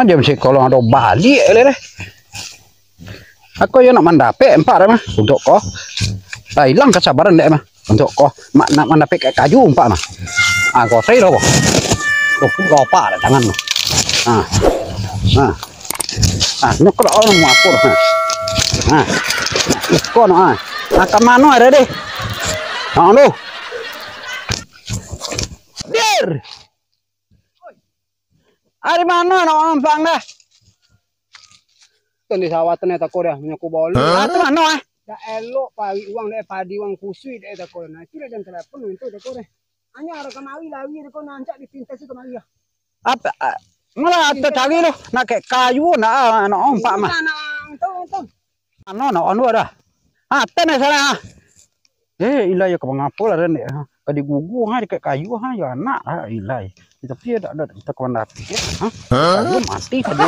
Dia mesti kalau ada balik le. Aku yang nak mendapat empat mah untuk kau. Dah hilang kesabaran dek mah untuk kau. Nak mendapat kayak kayu empat mah. Kau say lo boh. Kau apa dah tangan mah. Nak kau orang mau apa dah. Kau nak ke mana ada deh? Lu. Dir. Ari mana nak ampang dah? Kan di sawah ternyata kau dah punya kubol. Itu mana? Dah elok pagi uang deh padi uang kusui deh tak kau. Nah kira dan telepon itu tak kau deh. Hanya ada kemari lagi kau nancak di pintas itu kemari ya. Apa? Malah tercari loh. Nak kayak kayu nak ampang mah. Tuh. Ano ada? Tenes sana. Ilah ya kau ngapul ada ni. Kadi gugu kayak kayu ya anak ilah. Tapi ada kita kawan dapat kayu mati tadi.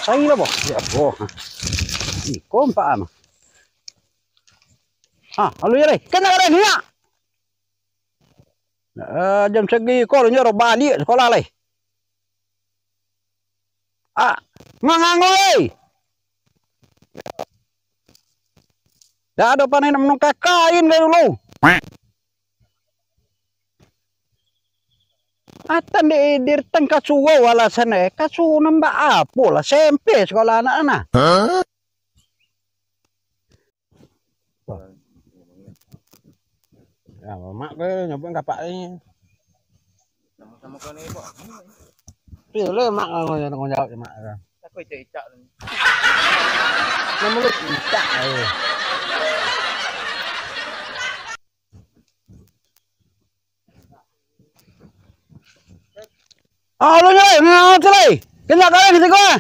Saya lah boh. Ya boh. Iko empat mah. Lalu ya kena ada ni. Jam segi kau nyuruh balik sekolah leh. Ngangang. Dah ada panen menungkah kain dari dulu. Atan di tengah suwa wala sana kasu nambah apa lah SMP sekolah anak-anak. Ya mak ke nyobain kapak ni. Sama-sama kau ni pak. Pilih mak kau yang jawab mak kan. Aku cicak ni. Nama lu cicak. Lu nyai, celai. Kena kalian kita kau.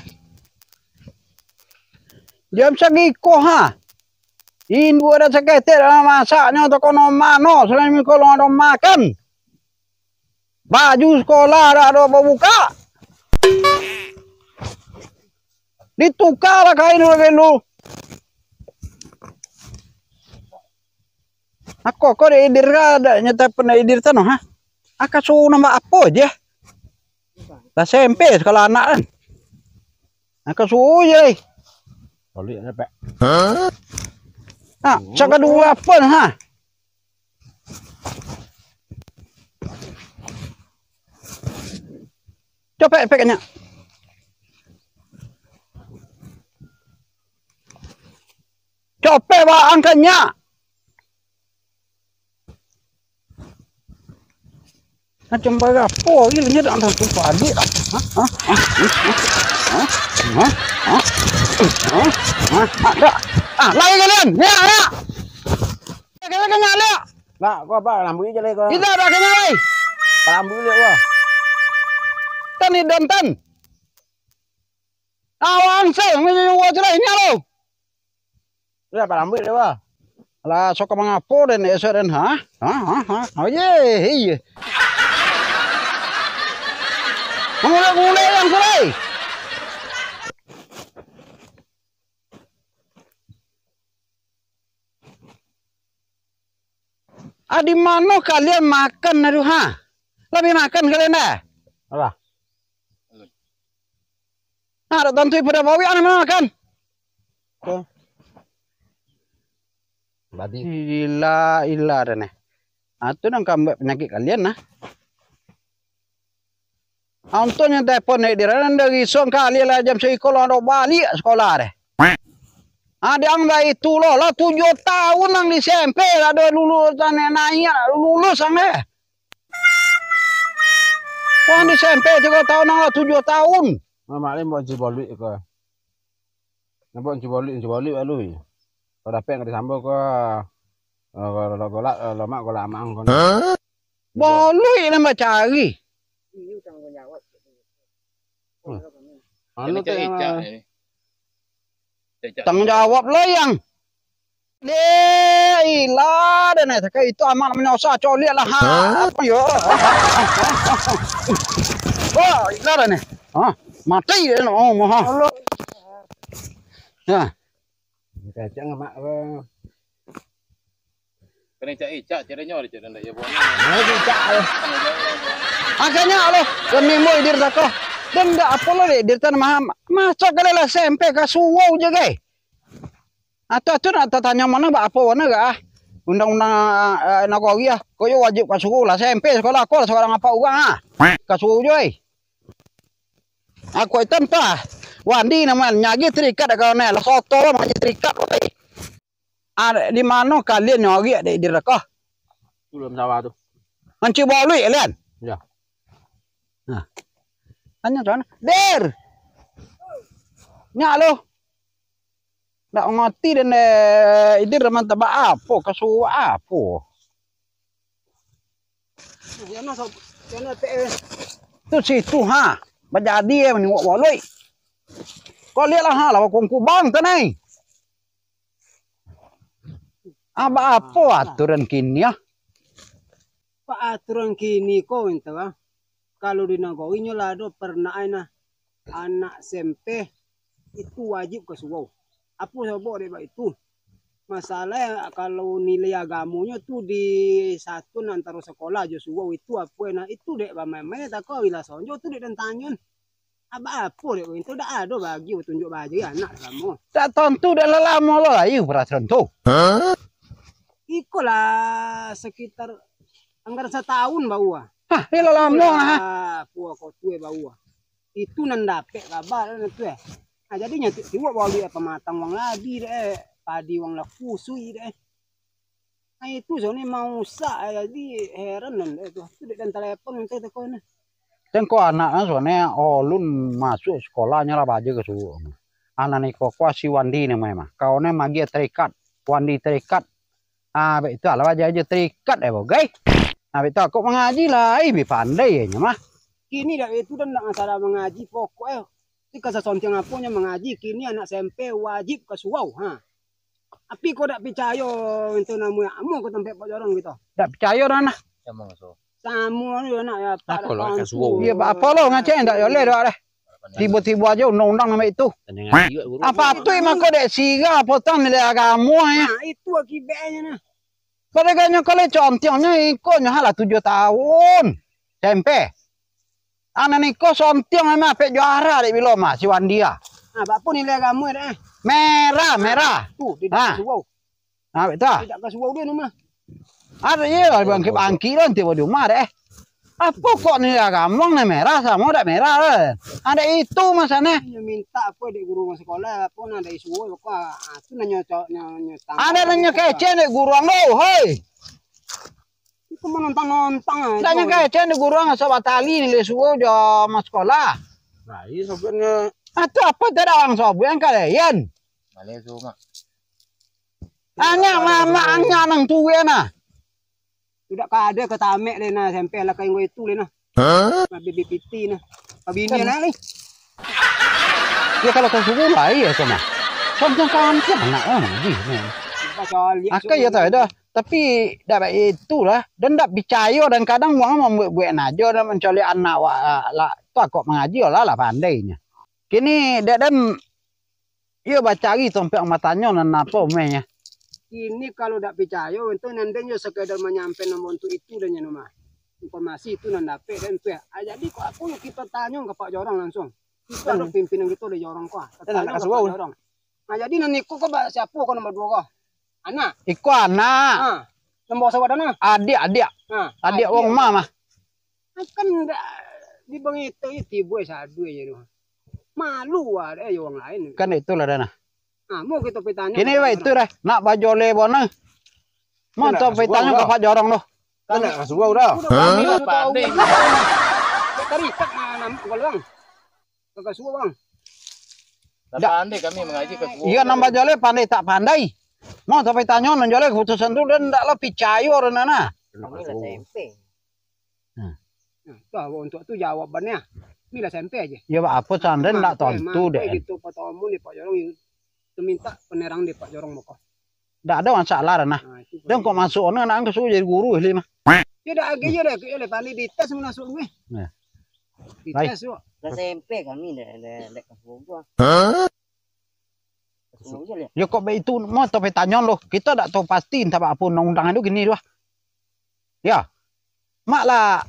Jam segi kau Indu ada seketir dalam masaknya untuk kono mano selain kalau ada makan. Baju sekolah ada buka. Ditukar lah kain dulu. Aku kau edir ada nyata pernah edir tanah Akasu nama apa aja? Dah SMP sekolah anak kan. Akasu je. Boleh ada pak. Cakap dua apa Coba peknya. Coba bawa angkanya. Macam berapa ini dah antara tu padi. Lagi kalian. Ya. Kalian kenyal ya? Nak, kau apa? Lambu je lagi kau. Kita dah kenyal lagi. Lambu je kau. Tan ni dan. Awang saya menjadi wajah ini lo. Sudah lambu je kau. Alah, sok mengapo dan esok dan Oh ye. Mulai yang mulai. Di mana kalian makan aduh Lebih makan kalian dah. Apa? Ada tantui pada bawi anak makan. Badi. Ilah dah nih. Itu nang kambak penyakit kalian Antonya telepon ni dia dari song kali lah jam sekolah ada balik sekolah deh. Ada yang dah itu lah 7 tahun nang di SMP ada lulusan naik lulus deh. Orang di SMP 3 tahun nang 7 tahun. Maklum buat jibalik ke. Nampak jibalik lalu. Kalau dapat yang disambung ke kalau golak lama golak amang kan. Boleh nama cari. Anu tanggung jawab lo yang ilah dan itu amat menyosa colik lah apa yo ilah dan mati no kacang mak kena cak caranya ada cak ya buat cak akhirnya lo demi mau dir tak Dan enggak apa lo deh, dia masuk kali lah SMP ke suwo je gay. Atau tu nak tanya mana apa mana gak? Undang-undang Nagogi ya, kau wajib ke suwo lah SMP sekolah aku seorang apa uang ke suwo je. Aku itu entah, wandi namanya nyagi terikat kalau nih, lah soto lah macam terikat. Ada di mana kalian nyagi ada di rekah? Belum sawah tu. Manci bolu kalian? Ya. Nah. Tanya sana. Der. Nyak lo. Ndak ngerti dan ini reman tebak apa kesu apa. Ya no so, ya no pe. Tu situ ha. Berjadi menengok bolu. Kau lihatlah ha lah kongku bang tu nai. Apa aturan kini ya? Pak aturan kini kau itu kalau di Nagowi nyola do pernah anak SMP itu wajib ke suwo. Apa sebab dia itu? Masalah kalau nilai agamanya tu di satu antara sekolah aja suwo itu apa itu dek bamai tak kau bila sonjo tu dek dan tanyon. Apa dek itu dah ada bagi tunjuk baju anak kamu. Tak tentu dah lama lo ayu peraturan tu. Ikolah sekitar anggaran setahun bau. Hah, ini lama ha. Puak kau tuh bau. Itu nandape kabar itu ya. Nah jadinya tiwak bau dia pematang wang lagi deh, padi wang laku sui deh. Nah itu soalnya mau sak jadi heran itu. Itu dan telepon itu kau nih. Dan kau anak soalnya olun masuk sekolahnya lah baju ke suwo. Anak ni kau kuasi wandi namanya mah. Kau ni magi terikat, wandi terikat. Betul lah wajah aja terikat bogai. Betul kok mengaji lah, lebih pandai ya mah. Kini dah itu dan tak masalah mengaji pokoknya. Jika sesuatu punya mengaji kini anak SMP wajib ke suau Tapi kau tak percaya itu namanya amu ke tempat Pak Jorong gitu. Tak percaya dah nah. Sama ni anak ya Pak. Kalau ke suau. Ya apa lo ngaceng tak boleh dah deh. Tiba-tiba aja undang-undang nama itu. Apa tu emang kau dek siga potong nilai agama ya. Nah itu akibatnya nah. Kadang-kadang kalau contohnya ikutnya halah 7 tahun SMP. Anak ni kau sontiong memang pek juara dek bilo mah si Wandia. Nah, apa nilai kamu deh? Merah. Tuh, tidak suau. Betul. Tidak ke suau dia nama. Ada ya bangki lah tiba di rumah deh. Apa kok nilai kamu nih merah sama tak merah lah. Ada itu masanya. Minta apa dek guru sekolah apa ada suau apa. Itu nanya. Ada nanya kece dek guru lo, hei. Itu menonton. Nanya kece dek guru nggak sahabat tali nilai suau di mas sekolah. Nah, ini sebenarnya. Atau apa tidak orang sobu yang kalian? Malay cuma. Hanya mama hanya nang tuwe na. Tidak ada ketamek deh nah SMP lah kayak gue itu deh nah. Bibi piti nah. Pabini nah nih. Ya kalau ke suku lah ya sama. Contoh kampung anak di ni. Akak ya tahu dah. Tapi dah itulah dan dah percaya dan kadang orang membuat aja dan mencari anak lah tu kok mengaji lah pandainya. Kini dan ia baca lagi sampai matanya dan apa umenya. Ini kalau tidak percaya itu nantinya sekedar menyampaikan nomor untuk itu dan nama informasi itu nanti dan itu ya. Jadi kok aku kita tanya ke Pak Jorong langsung. Kita ada pimpinan gitu di Jorong kok. Tanya ke Pak Jorong. Nah jadi nanti kok siapa kok nomor 2 kok? Anak. Iko anak. Nomor saudara Adik. Adik wong mah. Kan di bang itu tibu sadu ya. Malu ada yang lain. Kan itulah dana. Mau kita bertanya. Kini itu dah nak baju lebona. Mau tu bertanya ke Pak Jorong loh. Kan nak suau dah. Kami pandai. Terikat nama golong. Kakak suau bang. Tak pandai kami mengaji ke suau. Iya nambah jole pandai tak pandai. Mau tu bertanya nang jole keputusan tu dan tak lah percaya orang nana. Kami lah SMP. Nah, untuk itu jawabannya. Ini lah SMP aja. Ya apa sandren tak tentu deh. Gitu Pak Tomo nih Pak Jorong itu minta penerang di Pak Jorong moko. Tak ada masalah nah. Dan kok masuk anak ke suku jadi guru ini mah. Ya dah agak je deh pandai di tes masuk gue. Di tes yo. SMP kami dah ke suku. Ya kok itu mau tu bertanya loh. Kita tak tahu pasti entah apa undang-undang itu gini doh. Ya. Mak lah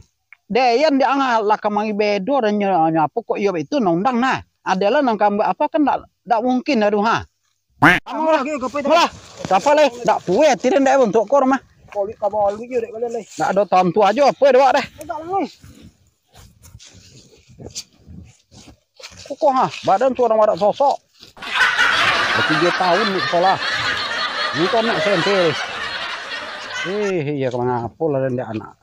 Deyan dia angal lah kamangi bedo dan nyapu kok iya itu nondang nah. Adalah nang kambak apa kan dak mungkin aduh ha. Kamu lagi ke peta. Malah, siapa le? Dak puet tidak ndak untuk kor mah. Koli kabal gitu dek kalian leh. Dak ada tantu aja apa dewak deh. Enggak lah. Kok ha, badan tu orang ada sosok. 3 tahun di sekolah. Ini kok nak SMP. Iya kemana pula dan dia anak.